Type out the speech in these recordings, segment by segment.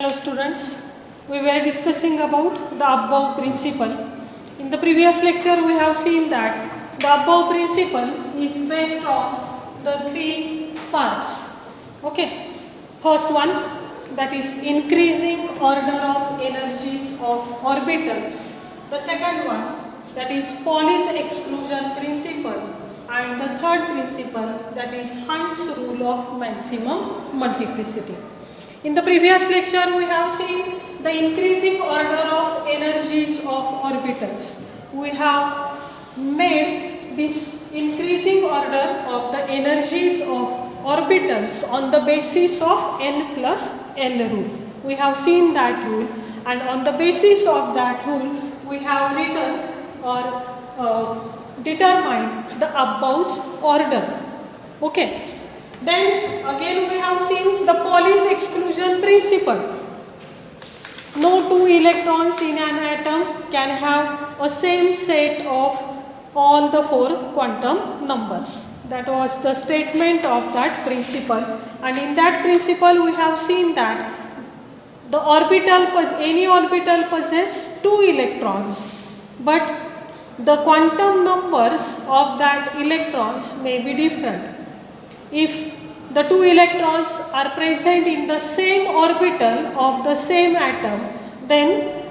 Hello students, we were discussing about the above principle. In the previous lecture we have seen that the above principle is based on the three parts. Okay, first one, that is increasing order of energies of orbitals. The second one, that is Pauli's exclusion principle, and the third principle, that is Hund's rule of maximum multiplicity. In the previous lecture we have seen the increasing order of energies of orbitals. We have made this increasing order of the energies of orbitals on the basis of n plus n rule. We have seen that rule, and on the basis of that rule we have written or determined the above order. Okay. Then again we have seen the Pauli's exclusion principle. No two electrons in an atom can have a same set of all the four quantum numbers. That was the statement of that principle, and in that principle we have seen that the any orbital possesses two electrons, but the quantum numbers of that electrons may be different. If the two electrons are present in the same orbital of the same atom, then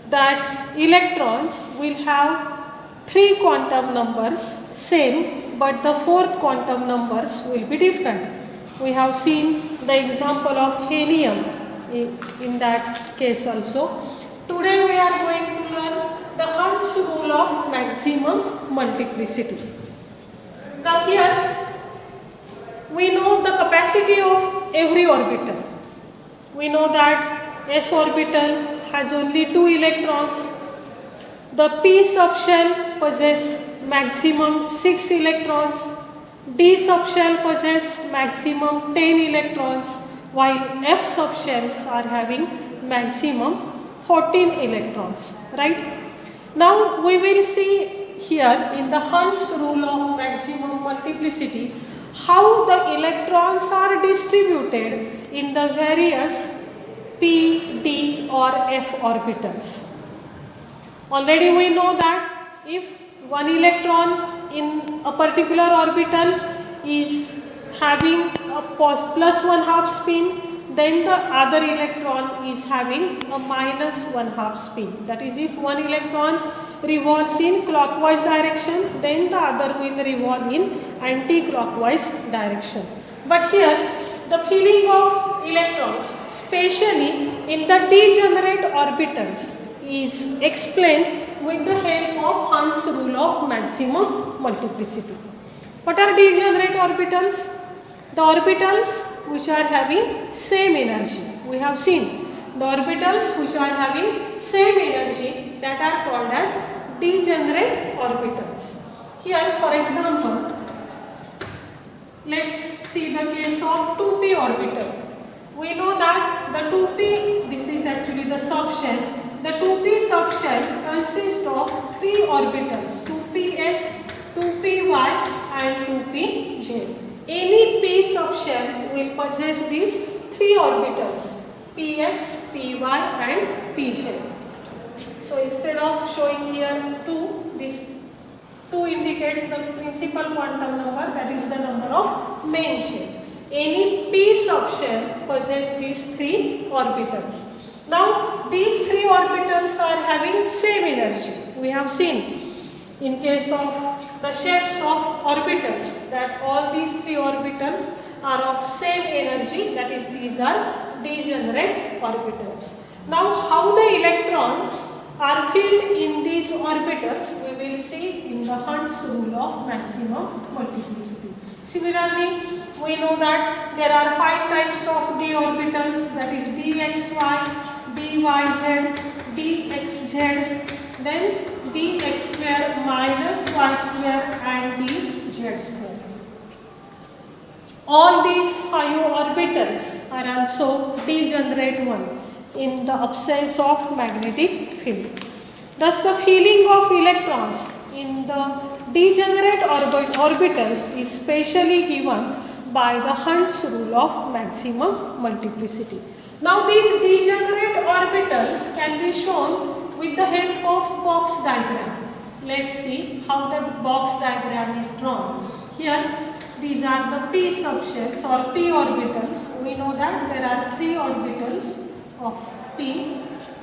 that electrons will have three quantum numbers same, but the fourth quantum numbers will be different. We have seen the example of helium in that case also. Today we are going to learn the Hund's rule of maximum multiplicity. Now here we know the capacity of every orbital. We know that S orbital has only two electrons. The p subshell possesses maximum 6 electrons. D subshell possesses maximum 10 electrons, while F subshells are having maximum 14 electrons. Right? Now we will see here in the Hund's rule of maximum multiplicity how the electrons are distributed in the various p, d or f orbitals. Already we know that if one electron in a particular orbital is having a plus 1/2 spin, then the other electron is having a minus 1/2 spin. That is, if one electron revolves in clockwise direction, then the other will revolve in anti-clockwise direction. But here the filling of electrons, especially in the degenerate orbitals, is explained with the help of Hund's rule of maximum multiplicity. What are degenerate orbitals? The orbitals which are having same energy. We have seen the orbitals which are having same energy, that are called as degenerate orbitals. Here for example, let's see the case of 2p orbital. We know that the 2p, this is actually the subshell. The 2p subshell consists of three orbitals, 2px, 2py and 2pz. Any p subshell will possess these three orbitals, px, py and pz. So instead of showing here 2, this 2 indicates the principal quantum number, that is the number of main shell. Any p subshell possess these three orbitals. Now these three orbitals are having same energy. We have seen in case of the shapes of orbitals that all these three orbitals are of same energy, that is, these are degenerate orbitals. Now how the electrons are filled in these orbitals we will see in the Hund's rule of maximum multiplicity. Similarly, we know that there are 5 types of d orbitals, that is dxy, dyz, dxz, then dx square minus y square and dz square. All these 5 orbitals are also degenerate one in the absence of magnetic field. Thus the filling of electrons in the degenerate orbitals is specially given by the Hund's rule of maximum multiplicity. Now these degenerate orbitals can be shown with the help of box diagram. Let's see how the box diagram is drawn. Here these are the p subshells or p orbitals. We know that there are 3 orbitals of p,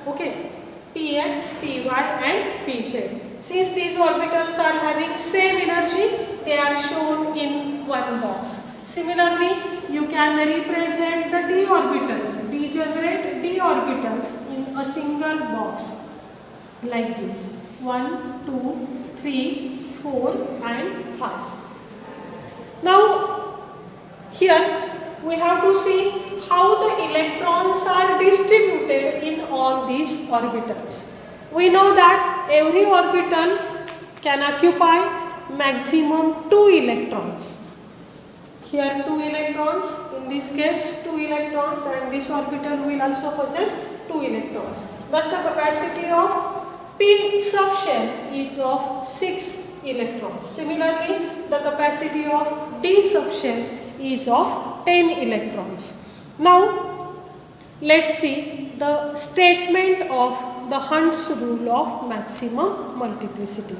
okay, px, py and pz. Since these orbitals are having same energy, they are shown in one box. Similarly, you can represent the d orbitals, degenerate d orbitals in a single box like this. 1, 2, 3, 4 and 5. Now here we have to see how the electrons are distributed in all these orbitals. We know that every orbital can occupy maximum 2 electrons. Here 2 electrons, in this case 2 electrons, and this orbital will also possess 2 electrons. Thus the capacity of p subshell is of 6 electrons. Similarly, the capacity of d subshell is of 10 electrons. Now let's see the statement of the Hund's rule of maximum multiplicity.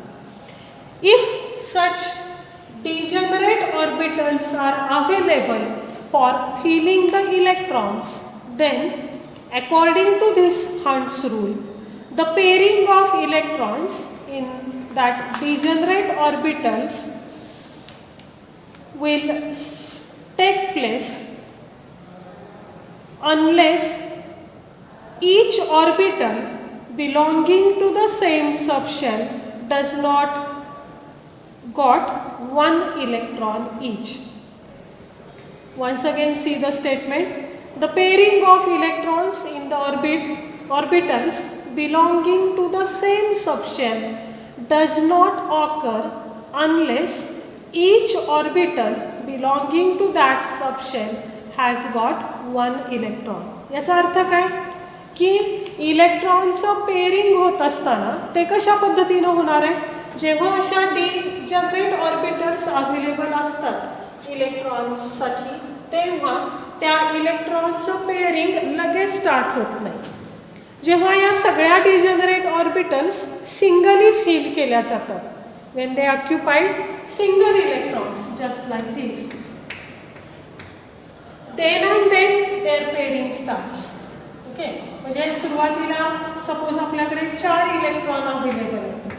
If such degenerate orbitals are available for filling the electrons, then according to this Hund's rule, the pairing of electrons in that degenerate orbitals will take place unless each orbital belonging to the same subshell does not got 1 electron each. Once again see the statement. The pairing of electrons in the orbitals belonging to the same subshell does not occur unless each orbital belonging to that subshell has got 1 electron. याचा अर्थ काय की इलेक्ट्रॉनचं pairing होत असताना ते कशा पद्धतीने होणार आहे, जेव्हा अशा डिजनरेट ऑर्बिटल्स अवेलेबल असतात इलेक्ट्रॉन्ससाठी तेव्हा त्या इलेक्ट्रॉनचं पेअरिंग लगेच स्टार्ट होत नाही. जेव्हा या सगळ्या डिजनरेट ऑर्बिटल्स सिंगली फिल केल्या जातात, when they occupied single electrons just like this, then and then their pairing starts. Okay, म्हणजे सुरुवातीला सपोज आपल्याकडे 4 इलेक्ट्रॉन अवेलेबल आहेत,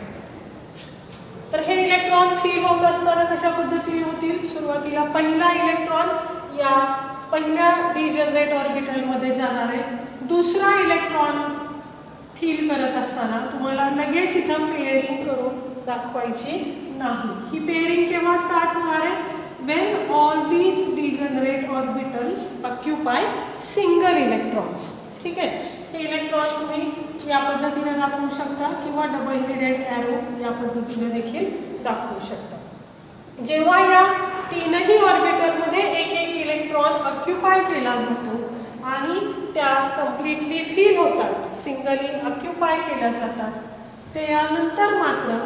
तर हे इलेक्ट्रॉन फिल होत असताना कशा पद्धतीने होतील, सुरुवातीला पहिला इलेक्ट्रॉन या पहिल्या डिजनरेट ऑर्बिटलमध्ये जाणार आहे, दुसरा इलेक्ट्रॉन फिल करत असताना तुम्हाला लगेच इथं पेअरिंग करून दाखवायची नाही. ही पेअरिंग केव्हा स्टार्ट होणार आहे, when all these degenerate orbitals occupy single electrons. ठीक आहे, हे इलेक्ट्रॉन तुम्ही या पद्धतीने दाखवू शकता किंवा डबल हेडेड एरो या पद्धतीने देखील दाखवू शकता. जेव्हा या तीनही ऑर्बिटलमध्ये एक एक इलेक्ट्रॉन ऑक्युपाय केला जातो आणि त्या कम्प्लिटली फिल होतात, सिंगली ऑक्युपाय केल्या जातात, त्यानंतर मात्र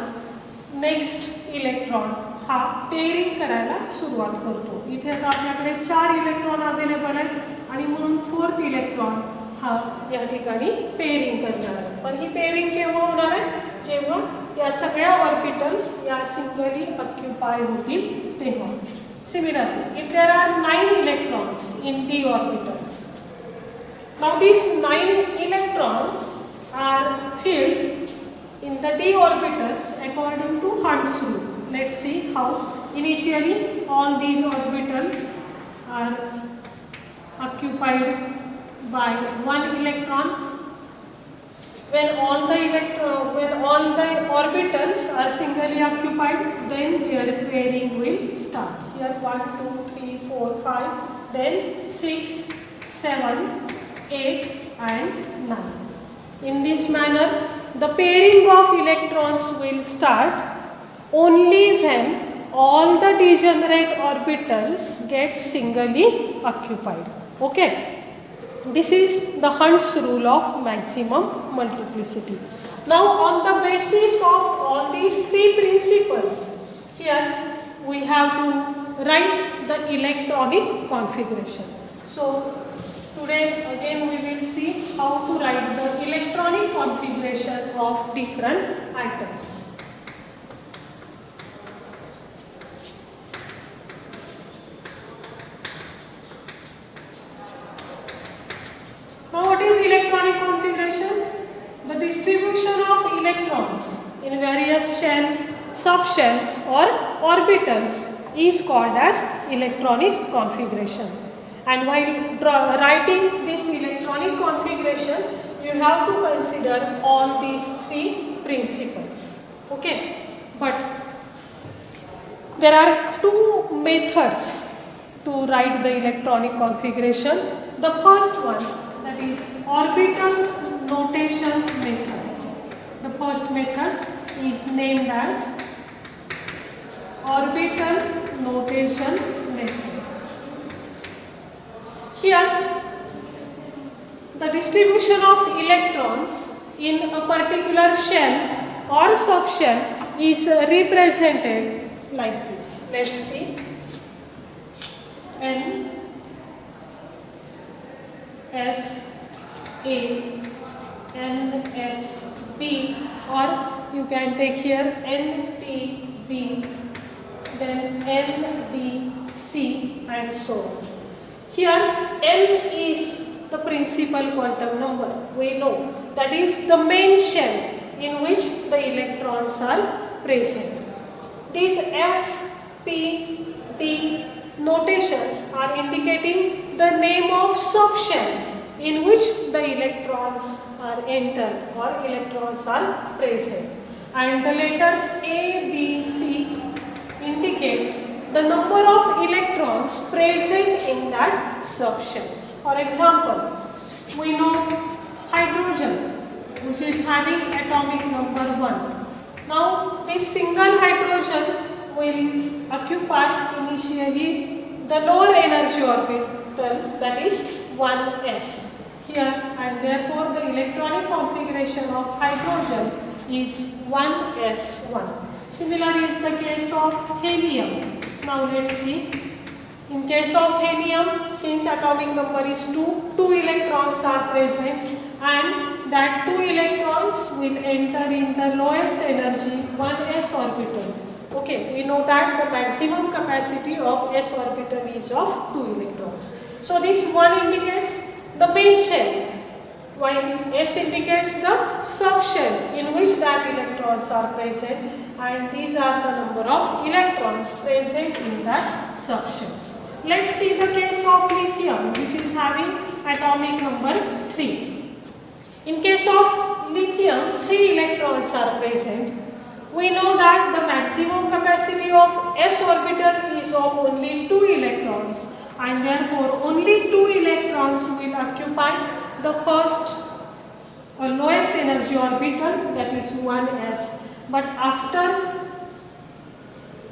नेक्स्ट इलेक्ट्रॉन हा पेअरिंग करायला सुरुवात करतो. इथे आता आपल्याकडे 4 इलेक्ट्रॉन अवेलेबल आहेत आणि म्हणून 4th इलेक्ट्रॉन हा या ठिकाणी पेअरिंग करणार आहे. पण ही पेअरिंग केव्हा होणार आहे, जेव्हा या सगळ्या ऑर्बिटल्स या सिंगली ऑक्युपाय होतील तेव्हा. Similarly, if there are 9 electrons in d orbitals, now these 9 electrons are filled in the d orbitals according to Hund's rule. Let's see how. Initially, all these orbitals are occupied by 1 electron. When all the orbitals are singly occupied, then their pairing will start. Here 1, 2, 3, 4, 5, then 6, 7, 8 and 9. In this manner, the pairing of electrons will start only when all the degenerate orbitals get singly occupied. Okay. This is the Hund's rule of maximum multiplicity. Now on the basis of all these 3 principles, here we have to write the electronic configuration. So Today again we will see how to write the electronic configuration of different items. Now what is electronic configuration? The distribution of electrons in various shells, subshells or orbitals is called as electronic configuration. And while writing this electronic configuration, you have to consider all these three principles. Okay, but there are two methods to write the electronic configuration. The first one, that is orbital notation method. The first method is named as orbital notation method. Here, the distribution of electrons in a particular shell or subshell is represented like this. Let's see. N, S, A, N, S, B, or you can take here N, P, B, then N, D, C, and so on. Here N is the principal quantum number. We know that is the main shell in which the electrons are present. These S, P, D notations are indicating the name of subshell in which the electrons are entered or electrons are present. And the letters A, B, C indicate the number of electrons present in that subshells. For example, we know hydrogen, which is having atomic number 1. Now, this single hydrogen will occupy initially the lower energy orbital, that is 1s here, and therefore the electronic configuration of hydrogen is 1s1. Similar is the case of helium. Now let's see. In case of helium, since atomic number is 2, 2 electrons are present, and that 2 electrons will enter in the lowest energy 1s orbital. Okay, we know that the maximum capacity of s orbital is of 2 electrons. So this 1 indicates the main shell, while s indicates the subshell in which that electrons are present, and these are the number of electrons present in that subshells. Let's see the case of lithium, which is having atomic number 3. In case of lithium, 3 electrons are present. We know that the maximum capacity of s orbital is of only 2 electrons, and therefore only 2 electrons will occupy the first or lowest energy orbital, that is 1s. But after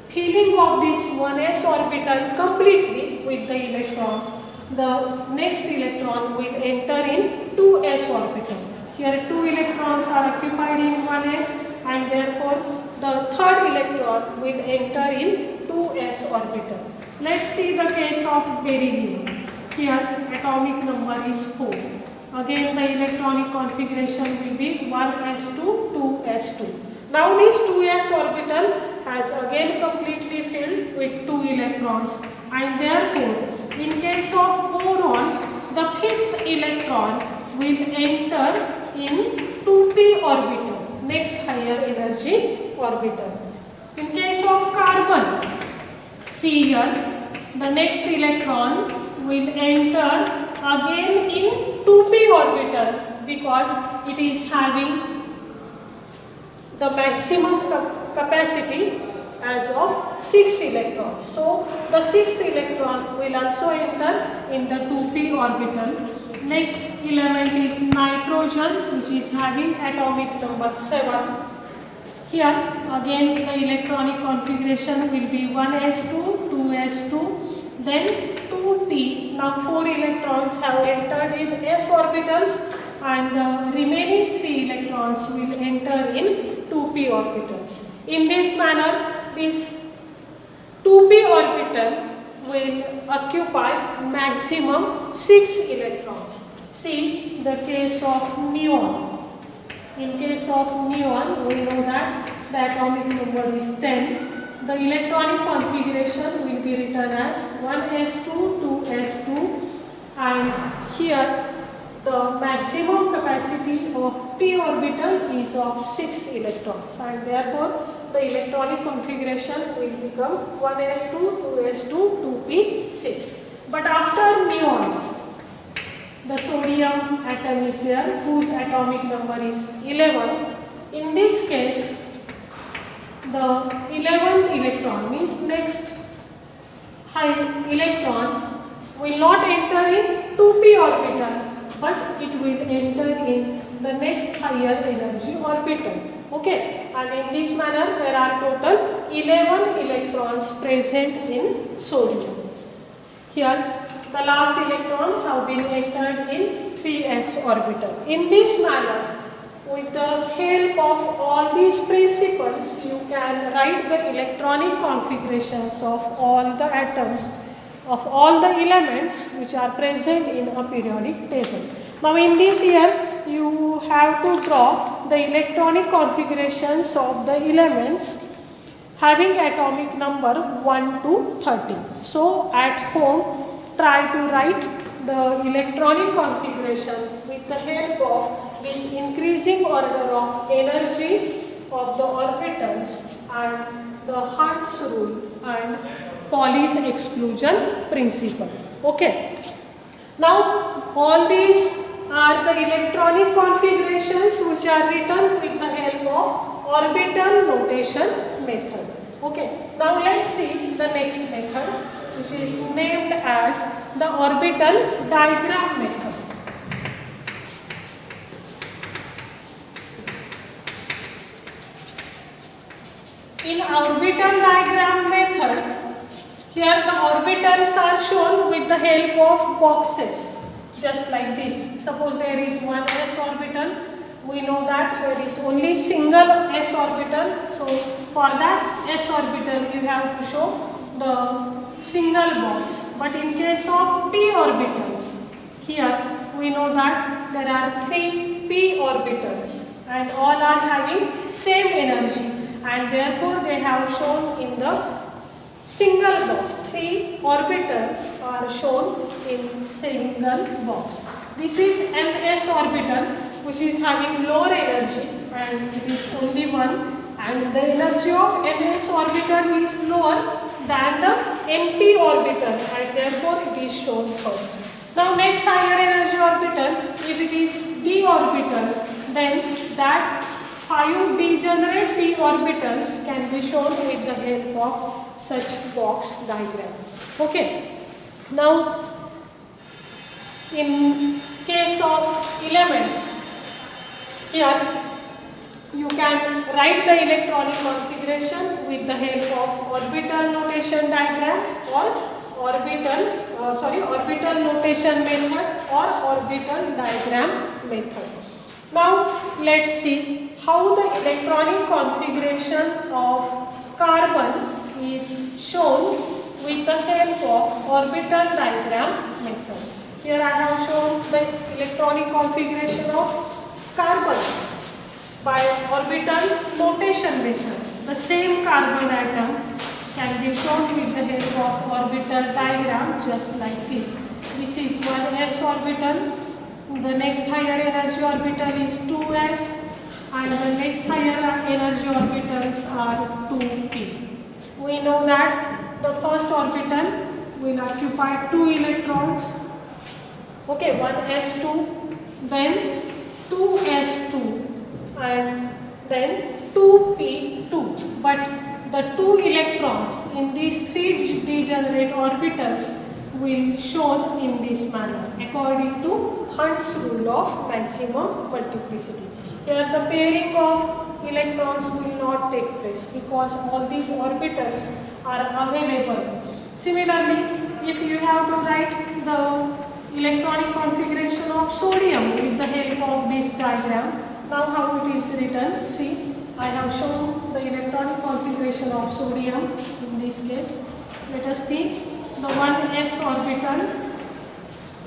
filling of this 1s orbital completely with the electrons, the next electron will enter in 2s orbital. Here 2 electrons are occupied in 1s, and therefore the third electron will enter in 2s orbital. Let's see the case of beryllium. Here atomic number is 4. Again the electronic configuration will be 1s2, 2s2. Now this 2s orbital has again completely filled with 2 electrons, and therefore in case of boron, the 5th electron will enter in 2p orbital, next higher energy orbital. In case of carbon, see here, the next electron will enter again in 2p orbital because it is having the maximum capacity as of 6 electrons. So the 6th electron will also enter in the 2p orbital. Next element is nitrogen, which is having atomic number 7. Here again the electronic configuration will be 1s2, 2s2, then 2p. Now 4 electrons have entered in s orbitals, and the remaining 3 electrons will enter in 2p orbitals. In this manner, this 2p orbital will occupy maximum 6 electrons. See the case of neon. In case of neon, we know that the atomic number is 10. The electronic configuration will be written as 1s2, 2s2, and here the maximum capacity of p orbital is of 6 electrons, and therefore the electronic configuration will become 1s2, 2s2, 2p6. But after neon, the sodium atom is there whose atomic number is 11. In this case, the 11th electron means next high electron will not enter in 2p orbital, but it will enter in the next higher energy orbital. Okay, and in this manner there are total 11 electrons present in sodium. Here the last electron have been entered in 3s orbital. In this manner, with the help of all these principles, you can write the electronic configurations of all the atoms, of all the elements which are present in a periodic table. Now in this year, you have to draw the electronic configurations of the elements having atomic number 1 to 30. So at home, try to write the electronic configuration with the help of this increasing order of energies of the orbitals and the Hund's rule and Pauli's exclusion principle. Okay. Now all these are the electronic configurations which are written with the help of orbital notation method. Okay. Now let's see the next method, which is named as the orbital diagram method. In orbital diagram method, here the orbitals are shown with the help of boxes, just like this. Suppose there is one s orbital, we know that there is only single s orbital. So for that s orbital, you have to show the single box. But in case of p orbitals, here we know that there are 3 p orbitals and all are having same energy, and therefore they have shown in the single box. 3 orbitals are shown in single box. This is ns orbital, which is having lower energy, and it is only one, and the energy of ns orbital is lower than the np orbital, and therefore it is shown first. Now next higher energy orbital, if it is d orbital, then that 5 degenerate d orbitals can be shown with the help of such box diagram. Okay. Now in case of elements, here you can write the electronic configuration with the help of orbital notation diagram or orbital notation method or orbital diagram method. Now let's see how the electronic configuration of carbon is shown with the help of orbital diagram method. Here I have shown the electronic configuration of carbon by orbital notation method. The same carbon atom can be shown with the help of orbital diagram just like this. This is one s orbital, the next higher energy orbital is 2s, and the next higher energy orbitals are 2p. We know that the first orbital will occupy 2 electrons. Okay, one s2, then 2s2, and then 2p2. But the 2 electrons in these 3 degenerate orbitals will shown in this manner according to Hund's rule of maximum multiplicity. Here the pairing of electrons will not take place because all these orbitals are available. Similarly, if you have to write the electronic configuration of sodium with the help of this diagram, now how it is written, see, I have shown the electronic configuration of sodium in this case. Let us see. the 1s orbital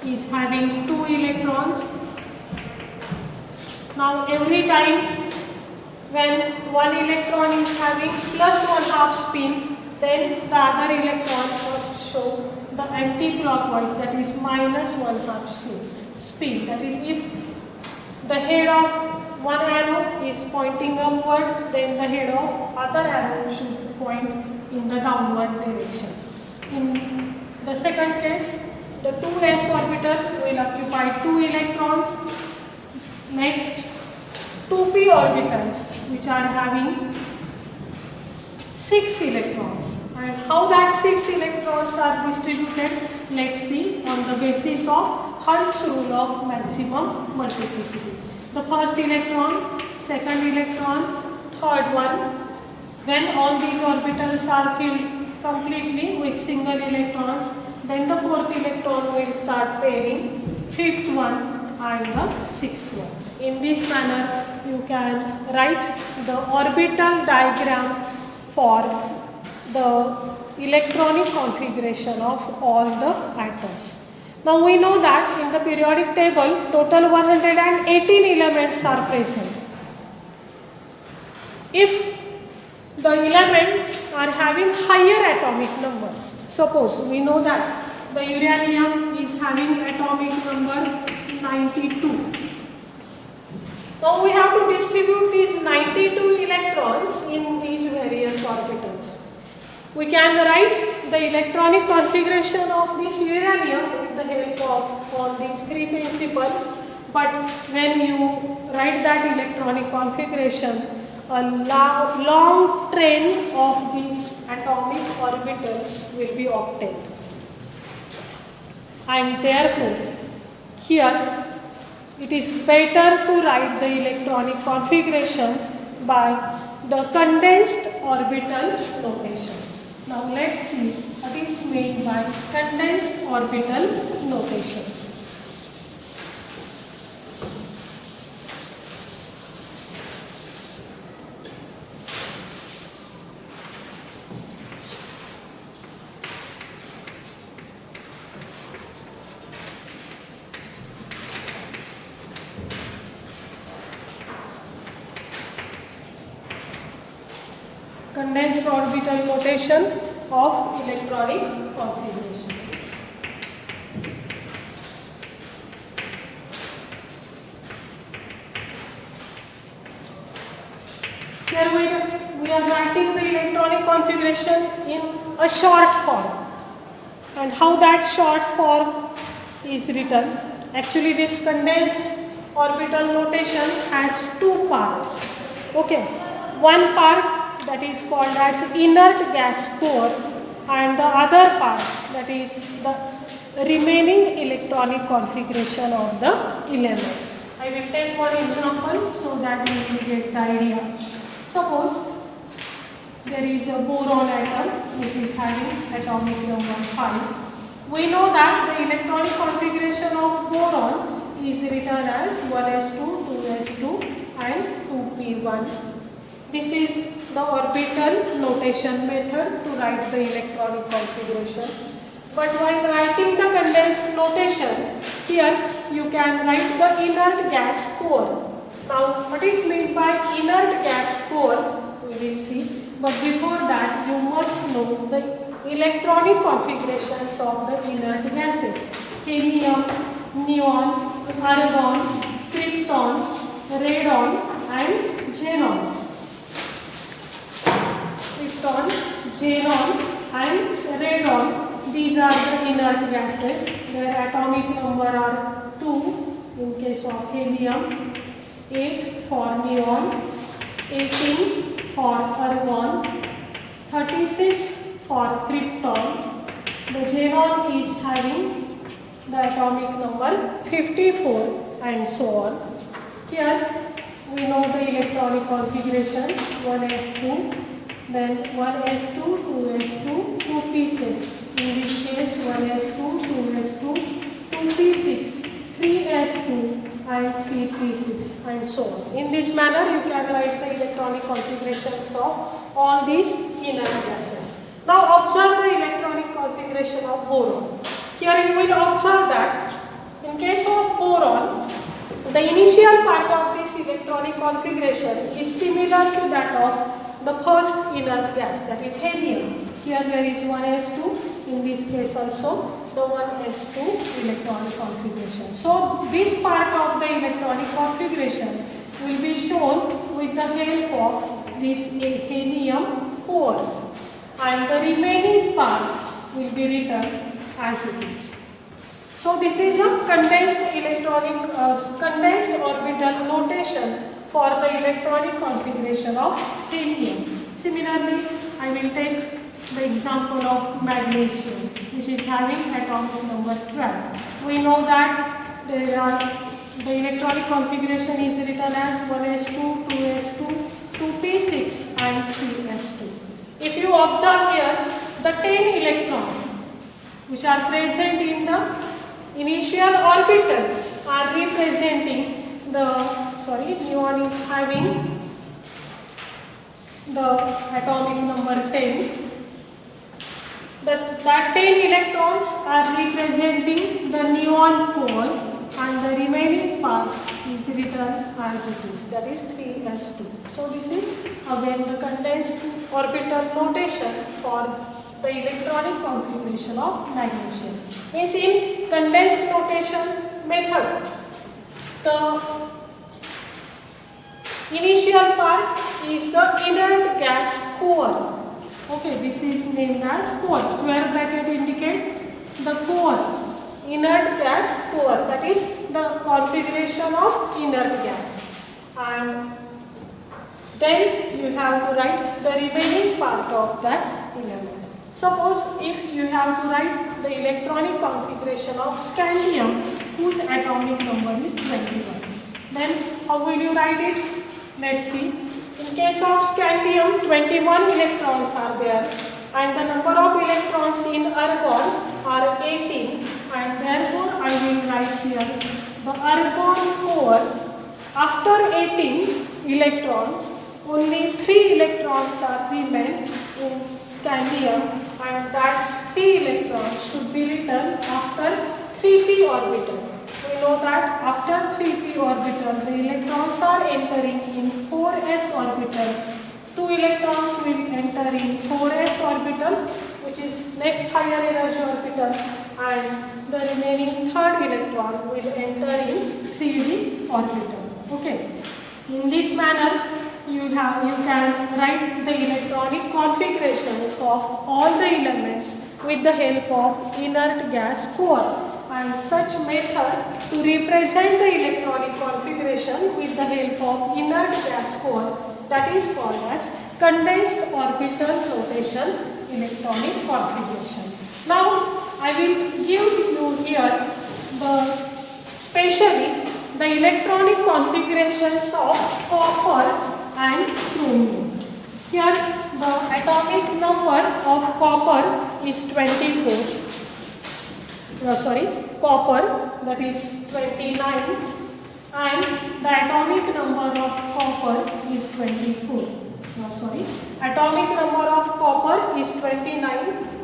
is having 2 electrons. Now every time when one electron is having plus 1/2 spin, then the other electron must show the anti-clockwise, that is minus 1/2 spin. That is, if the head of one arrow is pointing upward, then the head of other arrow should point in the downward direction. In the second case, the 2s orbital will occupy 2 electrons. Next, 2p orbitals, which are having 6 electrons. And how that 6 electrons are distributed, let's see on the basis of Hund's rule of maximum multiplicity. The first electron, second electron, third one. When all these orbitals are filled completely with single electrons, then the fourth electron will start pairing, fifth one and the sixth one. In this manner, you can write the orbital diagram for the electronic configuration of all the atoms. Now we know that in the periodic table, total 118 elements are present. If the elements are having higher atomic numbers, suppose we know that the uranium is having atomic number 92. Now we have to distribute these 92 electrons in these various orbitals. We can write the electronic configuration of this uranium with the help of all these 3 principles, but when you write that electronic configuration, a long train of these atomic orbitals will be obtained. And therefore, here it is better to write the electronic configuration by the condensed orbital notation. Now let's see what is meant by condensed orbital notation. Condensed orbital notation of electronic configuration. Here we are writing the electronic configuration in a short form. And how that short form is written? Actually, this condensed orbital notation has 2 parts. Okay, one part that is called as inert gas core, and the other part, that is the remaining electronic configuration of the element. I will take one example so that you will get the idea. Suppose there is a boron atom which is having atomic number 5. We know that the electronic configuration of boron is written as 1s2, 2s2 and 2p1. This is the orbital notation method to write the electronic configuration. But while writing the condensed notation, here you can write the inert gas core. Now, what is meant by inert gas core, we will see. But before that, you must know the electronic configurations of the inert gases. Helium, neon, argon, krypton, radon and xenon. Krypton, xenon and radon, these are the inert gases. Their atomic number are 2 in case of helium, 8 for neon, 18 for argon, 36 for krypton. The xenon is having the atomic number 54 and so on. Here we know the electronic configurations, 1s2, then 1s2, 2s2, 2p6. In this case, 1s2, 2s2, 2p6, 3s2 and 3p6 and so on. In this manner, you can write the electronic configurations of all these inert gases. Now observe the electronic configuration of boron. Here you will observe that in case of boron, the initial part of this electronic configuration is similar to that of the first inert gas, that is helium. Here there is one s2, in this case also the one s2 electronic configuration. So this part of the electronic configuration will be shown with the help of this helium core, and the remaining part will be written as it is. So this is a condensed condensed orbital notation for the electronic configuration of helium. Similarly, I will take the example of magnesium, which is having atomic number 12. We know that the electronic configuration is written as 1s2, 2s2, 2p6 and 3s2. If you observe here, the 10 electrons which are present in the initial orbitals are representing neon is having the atomic number 10. That 10 electrons are representing the neon core, and the remaining part is written as it is, that is 3s2. So this is again the condensed orbital notation for the electronic configuration of magnesium. Means in condensed notation method, the initial part is the inert gas core. Okay, this is named as core. Square bracket indicate the core. Inert gas core, that is the configuration of inert gas. And then you have to write the remaining part of that element. Suppose if you have to write the electronic configuration of scandium, whose atomic number is 21. Then how will you write it? Let's see. In case of scandium, 21 electrons are there, and the number of electrons in argon are 18, and therefore I will write here the argon core. After 18 electrons, only 3 electrons are remained in scandium, and that 3 electrons should be written after 3p orbital. We know that after 3p orbital, the electrons are entering in 4s orbital. 2 electrons will enter in 4s orbital, which is next higher energy orbital, and the remaining third electron will enter in 3d orbital. Okay. In this manner, you can write the electronic configurations of all the elements with the help of inert gas core, and such method to represent the electronic configuration with the help of inert gas core, that is called as condensed orbital notation electronic configuration. Now I will give you here specially the electronic configurations of copper and chromium. Here the atomic number of copper is 24. Copper, that is 29, and the atomic number of copper is 24. Atomic number of copper is 29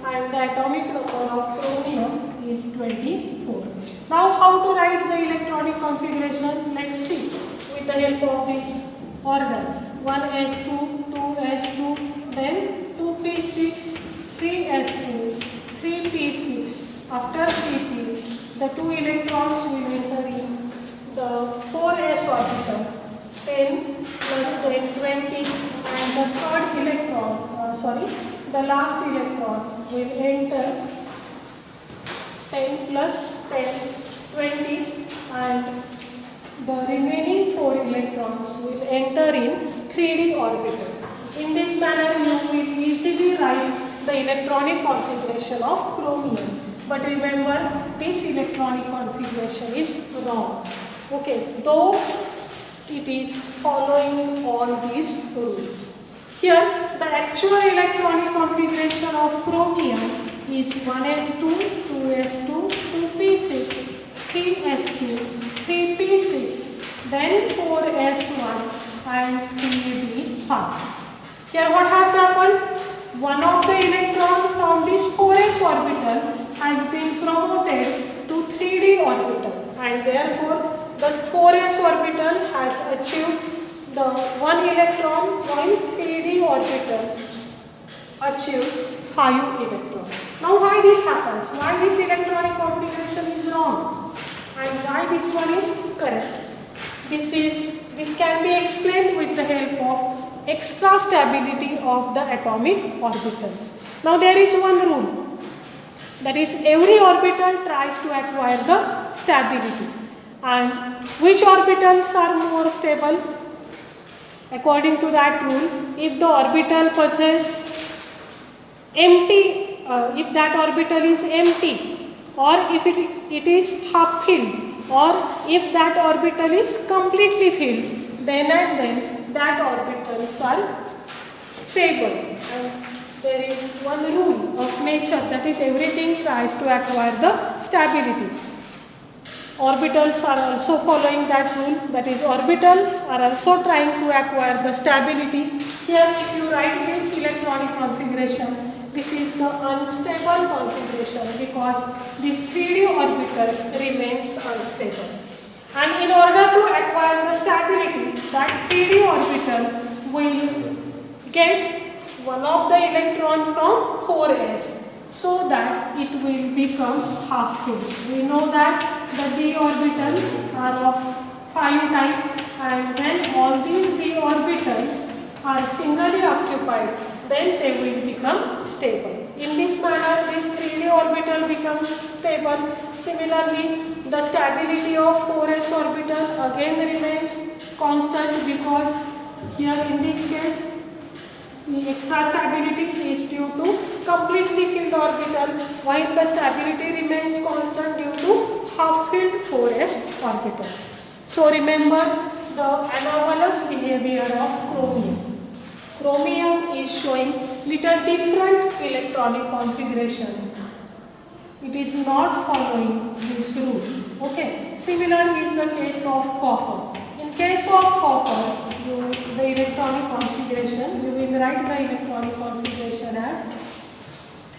and the atomic number of chromium is 24. Now how to write the electronic configuration? Let's see with the help of this order. 1s2, 2s2, then 2p6, 3s2, 3p6. After 3p, the 2 electrons will enter in the 4s orbital. 10 plus 10, 20, and the third electron, the last electron will enter 10 plus 10, 20, and the remaining 4 electrons will enter in 3d orbital. In this manner, you will easily write the electronic configuration of chromium. But remember, this electronic configuration is wrong. Okay, though it is following all these rules. Here, the actual electronic configuration of chromium is 1s2, 2s2, 2p6, 3s2, 3p6, then 4s1 and 3p5. Here what has happened? one of the electron from this 4s orbital has been promoted to 3d orbital, and therefore the 4s orbital has achieved the one electron, while 3d orbitals achieve 5 electrons. Now why this happens? Why this electronic configuration is wrong and why this one is correct? This can be explained with the help of extra stability of the atomic orbitals. Now there is one rule, that is every orbital tries to acquire the stability, and which orbitals are more stable? According to that rule, if the orbital possesses empty, if that orbital is empty, or if it is half filled, or if that orbital is completely filled, then and then that orbitals are stable. And there is one rule of nature, that is everything tries to acquire the stability. Orbitals are also following that rule, that is orbitals are also trying to acquire the stability. Here if you write this electronic configuration, this is the unstable configuration because this 3d orbital remains unstable. And in order to acquire the stability, that 3d orbital will get one of the electron from 4s, so that it will become half filled. We know that the d orbitals are of 5 type, and when all these d orbitals are singly occupied, then they will become stable. In this manner, this 3d orbital becomes stable. Similarly, the stability of 4s orbital again remains constant, because here in this case the extra stability is due to completely filled orbital, while the stability remains constant due to half filled 4s orbitals. So remember the anomalous behavior of chromium. Chromium is showing little different electronic configuration. It is not following this rule. Okay. Similar is the case of copper. In case of copper, the electronic configuration, you will write the electronic configuration as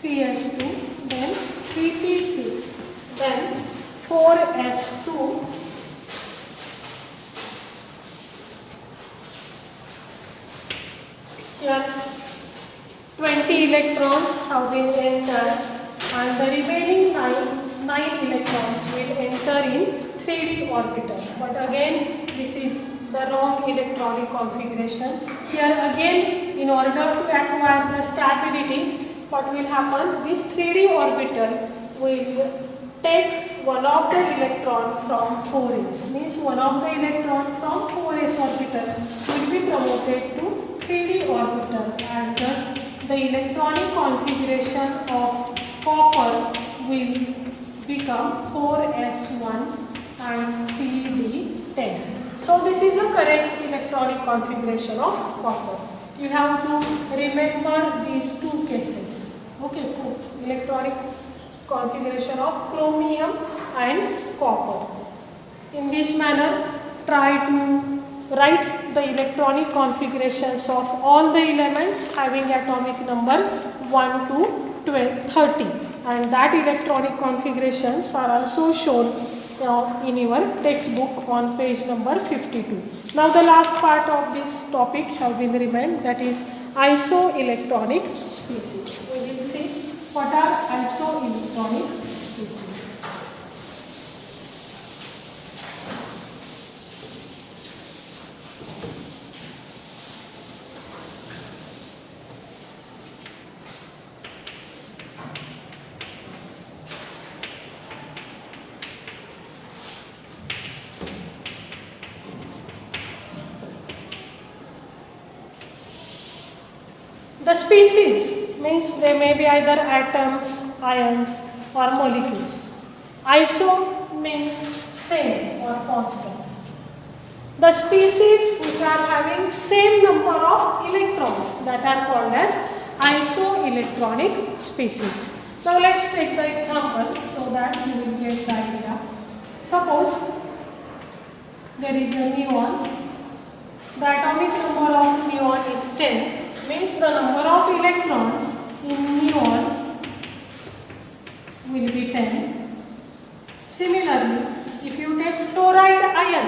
3s2, then 3p6, then 4s2, here 20 electrons have been entered, and the remaining 9 electrons will enter in 3d orbital. But again, this is the wrong electronic configuration. Here again, in order to acquire the stability, what will happen? This 3d orbital will take one of the electron from 4s. Means one of the electron from 4s orbital will be promoted to 3d orbital, and thus the electronic configuration of copper will become 4s1 and 3d10. So this is a correct electronic configuration of copper. You have to remember these two cases. Okay, electronic configuration of chromium and copper. In this manner, try to write the electronic configurations of all the elements having atomic number 1 to 30, and that electronic configurations are also shown in your textbook on page number 52. Now the last part of this topic have been remained, that is isoelectronic species. We will see what are isoelectronic species. The species means they may be either atoms, ions or molecules. Iso means same or constant. The species which are having same number of electrons, that are called as isoelectronic species. Now let's take the example so that you will get the idea. Suppose there is a neon. The atomic number of neon is 10. means the number of electrons in neon will be 10. Similarly, if you take fluoride ion,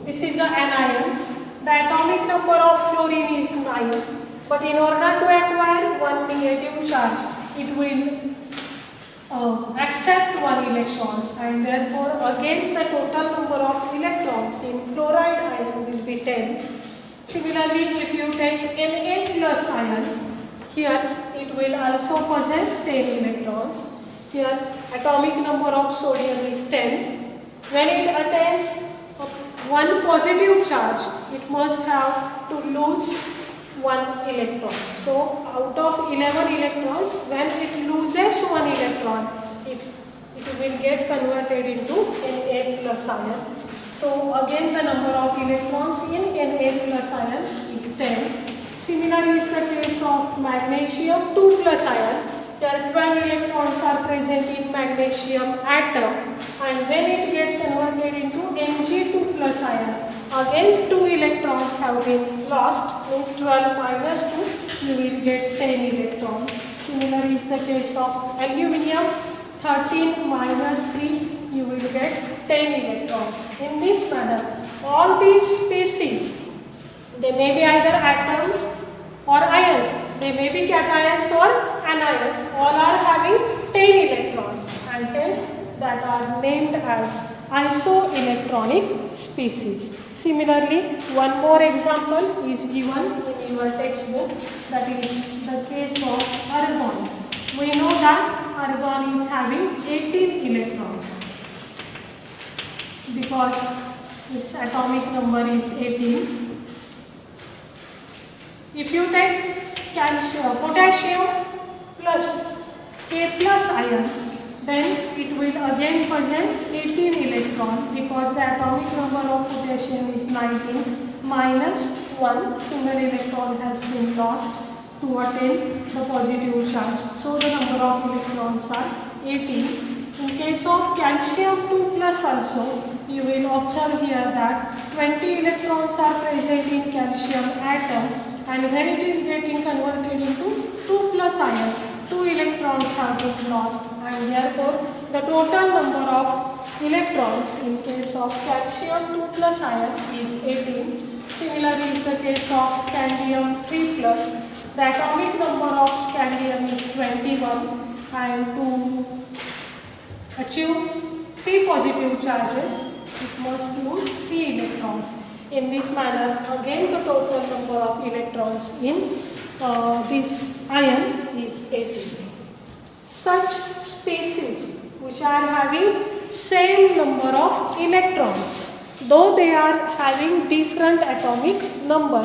this is an anion, the atomic number of fluorine is 9, but in order to acquire one negative charge, it will accept one electron, and therefore again the total number of electrons in fluoride ion will be 10. Similarly, if you take Na plus ion, here it will also possess 10 electrons. Here atomic number of sodium is 10. When it attains one positive charge, it must have to lose one electron. So out of 11 electrons, when it loses one electron, it will get converted into Na plus ion. So again the number of electrons in Na plus ion is 10. Similar is the case of magnesium 2 plus ion. There 12 electrons are present in magnesium atom, and when it gets converted into Mg2 plus ion, again 2 electrons have been lost, means 12 minus 2, you will get 10 electrons. Similar is the case of aluminium, 13 minus 3, you will get 10 electrons. In this manner, all these species, they may be either atoms or ions, they may be cations or anions, all are having 10 electrons, and hence that are named as isoelectronic species. Similarly, one more example is given in your textbook, that is the case of argon. We know that argon is having 18 electrons because its atomic number is 18. If you take potassium plus K plus ion, then it will again possess 18 electron because the atomic number of potassium is 19 minus 1 single electron has been lost to attain the positive charge. So the number of electrons are 18. In case of calcium 2 plus also, you will observe here that 20 electrons are present in calcium atom, and when it is getting converted into 2 plus ion, 2 electrons have been lost, and therefore the total number of electrons in case of calcium 2 plus ion is 18. Similarly is the case of scandium 3 plus. The atomic number of scandium is 21, and to achieve 3 positive charges, it must lose 3 electrons. In this manner, again the total number of electrons in this ion is 18. Such species which are having same number of electrons, though they are having different atomic number,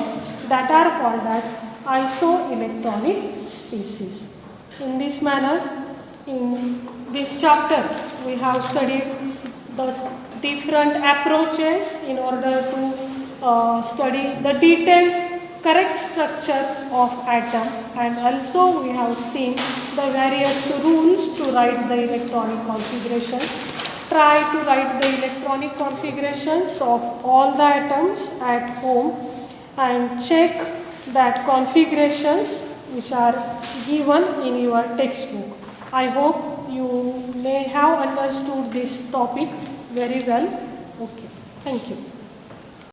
that are called as isoelectronic species. In this manner, in this chapter, we have studied the different approaches in order to study the detailed correct structure of atom, and also we have seen the various rules to write the electronic configurations. Try to write the electronic configurations of all the atoms at home and check that configurations which are given in your textbook. I hope you may have understood this topic very well. Okay, thank you.